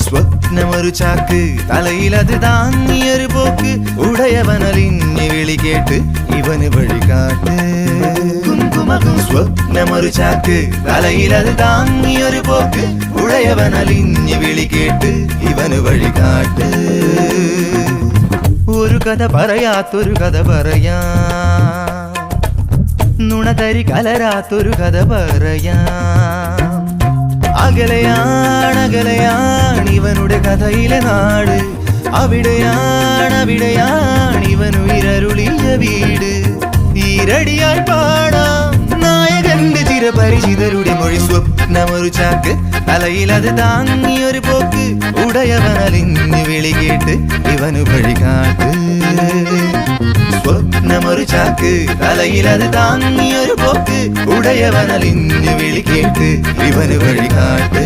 സ്വപ്നമൊരു ചാക്ക് തലയിലത് താങ്ങിയൊരു പോക്ക് ഉടയവനലിഞ്ഞ് വിളി കേട്ട് ഇവന് വഴികാട്ട് സ്വപ്നമൊരു ചാക്ക് തലയിലത് താങ്ങിയൊരു പോക്ക് ഉടയവനലിഞ്ഞ് വിളി കേട്ട് ഇവന് വഴികാട്ട് ഒരു കഥ പറയാത്തൊരു കഥ പറയാ നുണതരി കലരാത്തൊരു കഥ പറയാ അകലെയാണ് ഇവനുടെ കഥയിലെ നാട് അവിടെയാണ് ഇവനുയരരുളിയ വീട് ഈരടിയായി പാടാം നായകന്റെ ചിരപരിചിതരുടെ മൊഴി സ്വപ്നമൊരു ചാക്ക് തലയിലത് താങ്ങിയൊരു പോക്ക് ഉടയവനലിഞ്ഞ് വിളി കേട്ട് ഇവനു വഴികാട്ട് സ്വപ്നമൊരു ചാക്ക് തലയിലത് താങ്ങിയൊരു പോക്ക് ഉടയവനലിഞ്ഞ് വിളി കേട്ട് ഇവന് വഴികാട്ട്